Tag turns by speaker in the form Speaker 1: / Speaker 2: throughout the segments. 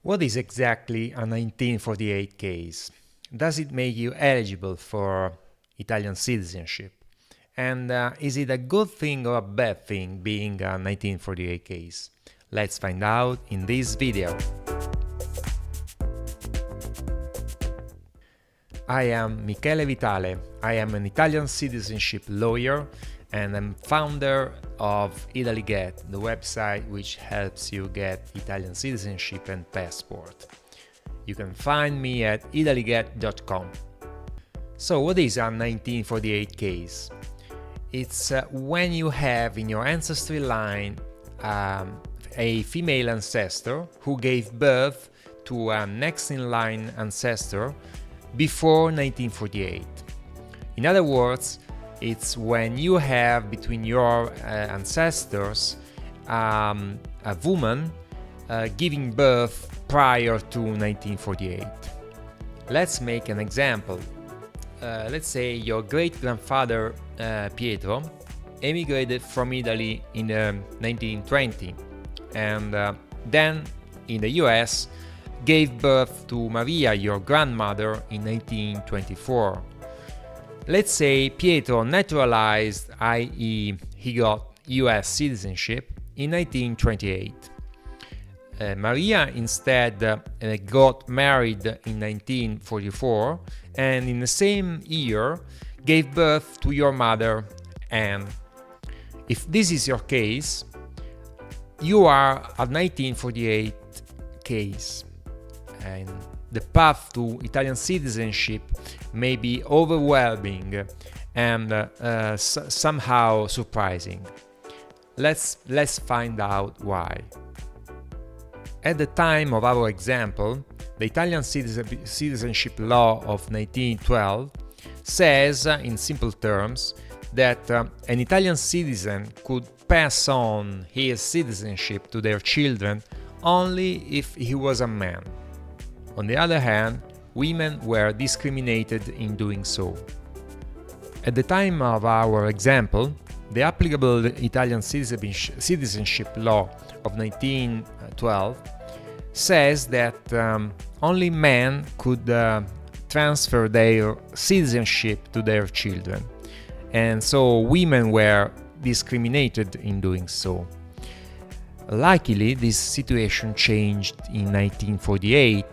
Speaker 1: What is exactly a 1948 case? Does it make you eligible for Italian citizenship? And is it a good thing or a bad thing being a 1948 case? Let's find out in this video. I am Michele Vitale. I am an Italian citizenship lawyer and I'm founder of Italy the website which helps you get Italian citizenship and passport. You can find me at italyget.com. So what is a 1948 case? It's when you have in your ancestry line a female ancestor who gave birth to a next in line ancestor before 1948. In other words, it's when you have between your ancestors a woman giving birth prior to 1948. Let's make an example. Let's say your great-grandfather Pietro emigrated from Italy in 1920 and then in the US gave birth to Maria, your grandmother, in 1924. Let's say Pietro naturalized, i.e. he got US citizenship, in 1928. Maria instead got married in 1944 and in the same year gave birth to your mother, Anne. If this is your case, you are a 1948 case. And the path to Italian citizenship may be overwhelming and somehow surprising. Let's find out why. At the time of our example, the Italian citizenship law of 1912 says, in simple terms, that an Italian citizen could pass on his citizenship to their children only if he was a man. On the other hand, women were discriminated in doing so. At the time of our example, the applicable Italian citizenship law of 1912 says that only men could transfer their citizenship to their children, and so women were discriminated in doing so. Luckily, this situation changed in 1948.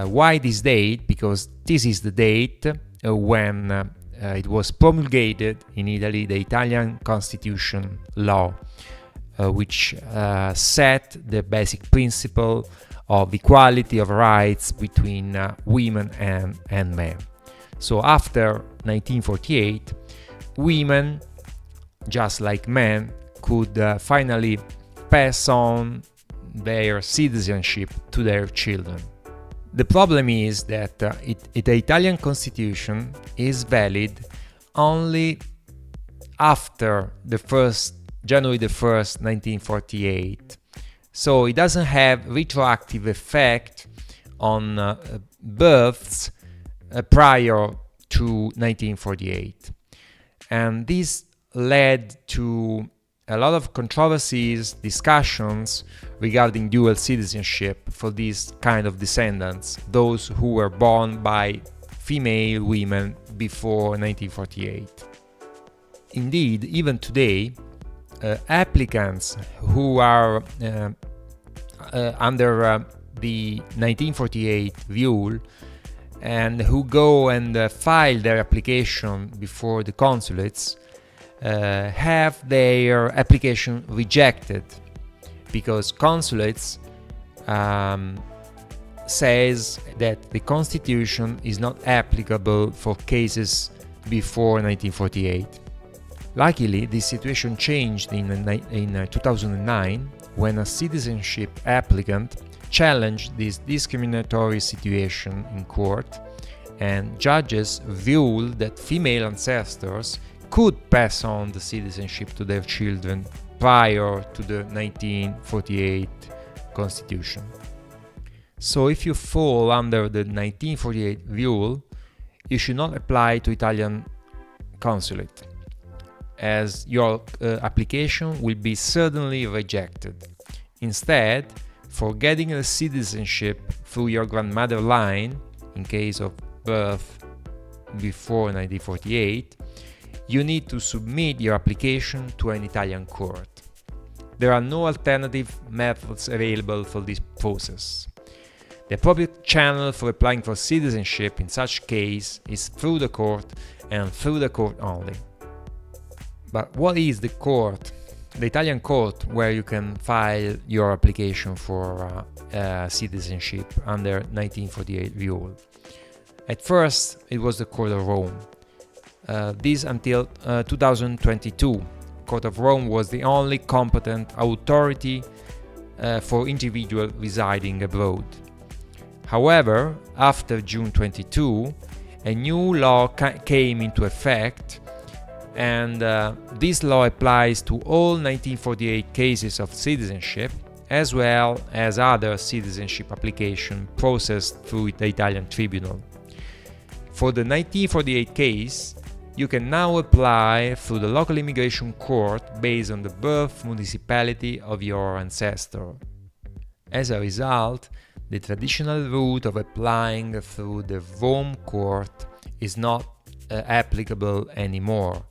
Speaker 1: Why this date? Because this is the date when it was promulgated in Italy the Italian Constitution law, which set the basic principle of equality of rights between women and men. So after 1948, women, just like men, could finally pass on their citizenship to their children. The problem is that the Italian Constitution is valid only after January 1st, 1948. So it doesn't have retroactive effect on births prior to 1948. And this led to a lot of controversies, discussions regarding dual citizenship for these kind of descendants, those who were born by female women before 1948. Indeed, even today, applicants who are under the 1948 rule and who go and file their application before the consulates have their application rejected because consulates says that the Constitution is not applicable for cases before 1948. Luckily, this situation changed in 2009 when a citizenship applicant challenged this discriminatory situation in court, and judges ruled that female ancestors could pass on the citizenship to their children prior to the 1948 Constitution. So if you fall under the 1948 rule, you should not apply to Italian consulate, as your application will be certainly rejected. Instead, for getting a citizenship through your grandmother line, in case of birth before 1948, you need to submit your application to an Italian court. There are no alternative methods available for this process. The appropriate channel for applying for citizenship in such case is through the court and through the court only. But what is the court? The Italian court where you can file your application for citizenship under 1948 rule. At first, it was the Court of Rome. This until 2022. Court of Rome was the only competent authority for individuals residing abroad. However, after June 22, a new law came into effect, and this law applies to all 1948 cases of citizenship, as well as other citizenship applications processed through the Italian tribunal. For the 1948 case, you can now apply through the local immigration court based on the birth municipality of your ancestor. As a result, the traditional route of applying through the Rome court is not applicable anymore.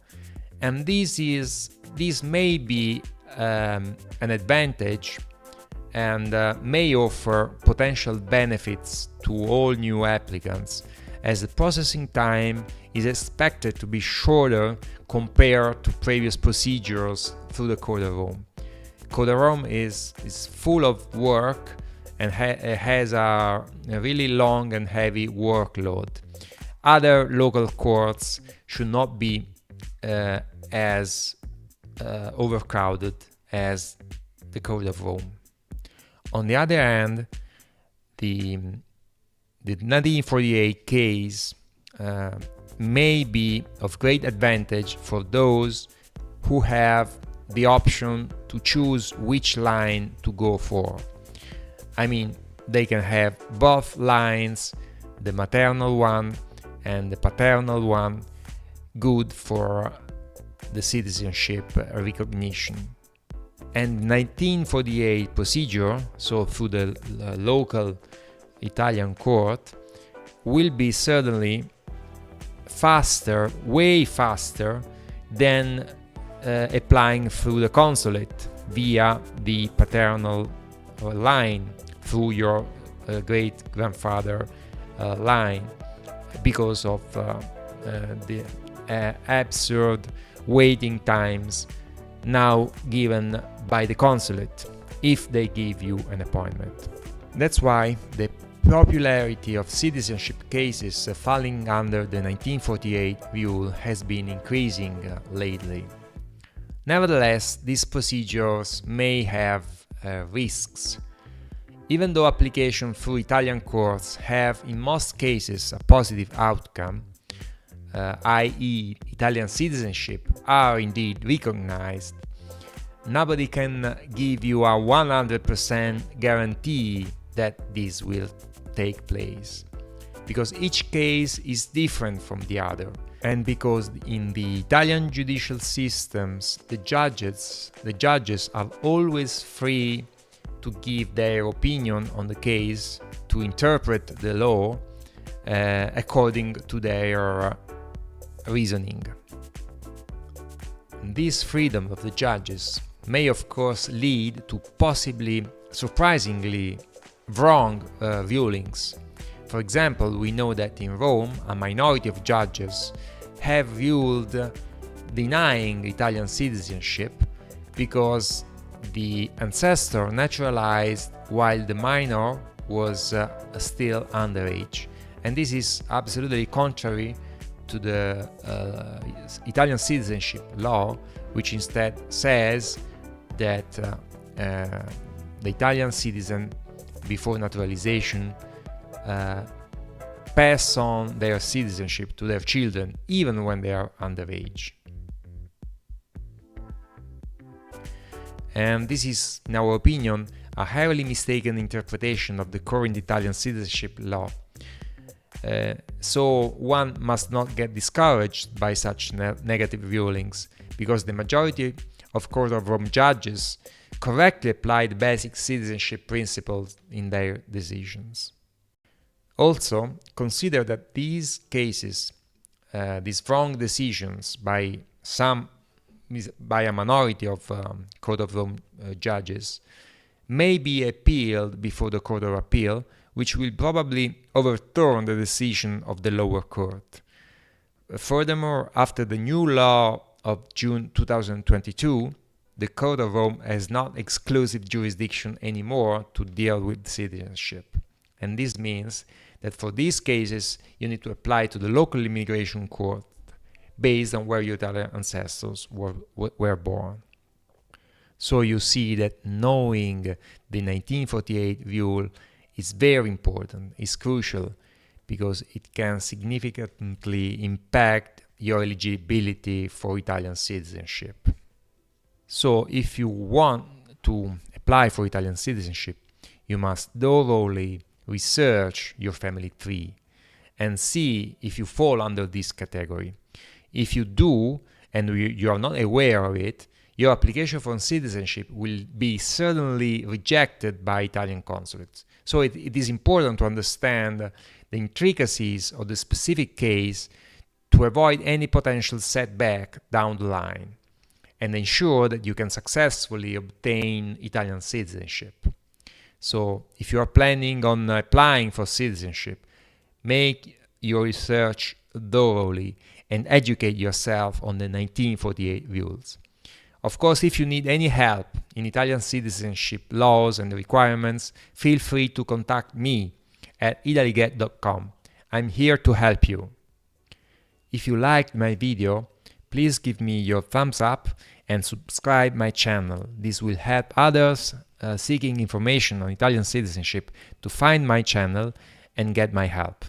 Speaker 1: And this may be an advantage and may offer potential benefits to all new applicants, as the processing time is expected to be shorter compared to previous procedures through the Court of Rome. Court of Rome is full of work and has a really long and heavy workload. Other local courts should not be as overcrowded as the Court of Rome. On the other hand, the 1948 case may be of great advantage for those who have the option to choose which line to go for. I mean, they can have both lines, the maternal one and the paternal one, good for the citizenship recognition. And 1948 procedure, so through the local Italian court, will be certainly faster, way faster than applying through the consulate via the paternal line, through your great-grandfather line, because of the absurd waiting times now given by the consulate if they give you an appointment. That's why the popularity of citizenship cases falling under the 1948 rule has been increasing lately. Nevertheless, these procedures may have risks. Even though applications through Italian courts have in most cases a positive outcome, i.e. Italian citizenship are indeed recognized, nobody can give you a 100% guarantee that this will take place, because each case is different from the other, and because in the Italian judicial systems the judges are always free to give their opinion on the case, to interpret the law according to their reasoning. This freedom of the judges may of course lead to possibly surprisingly wrong rulings. For example, we know that in Rome a minority of judges have ruled denying Italian citizenship because the ancestor naturalized while the minor was still underage. And this is absolutely contrary to the Italian citizenship law, which instead says that the Italian citizen before naturalization pass on their citizenship to their children even when they are underage. And this is, in our opinion, a highly mistaken interpretation of the current Italian citizenship law. So one must not get discouraged by such negative rulings, because the majority of Court of Rome judges correctly apply the basic citizenship principles in their decisions. Also, consider that these cases, these wrong decisions by a minority of Court of Rome judges may be appealed before the Court of Appeal, which will probably overturn the decision of the lower court. Furthermore, after the new law of June 2022, the Court of Rome has not exclusive jurisdiction anymore to deal with citizenship. And this means that for these cases, you need to apply to the local immigration court based on where your Italian ancestors were born. So you see that knowing the 1948 rule is very important, is crucial, because it can significantly impact your eligibility for Italian citizenship. So if you want to apply for Italian citizenship, you must thoroughly research your family tree and see if you fall under this category. If you do, and you are not aware of it, your application for citizenship will be certainly rejected by Italian consulates. So it is important to understand the intricacies of the specific case to avoid any potential setback down the line and ensure that you can successfully obtain Italian citizenship. So if you are planning on applying for citizenship, make your research thoroughly and educate yourself on the 1948 rules. Of course, if you need any help in Italian citizenship laws and requirements, feel free to contact me at italyget.com. I'm here to help you. If you liked my video, please give me your thumbs up and subscribe my channel. This will help others seeking information on Italian citizenship to find my channel and get my help.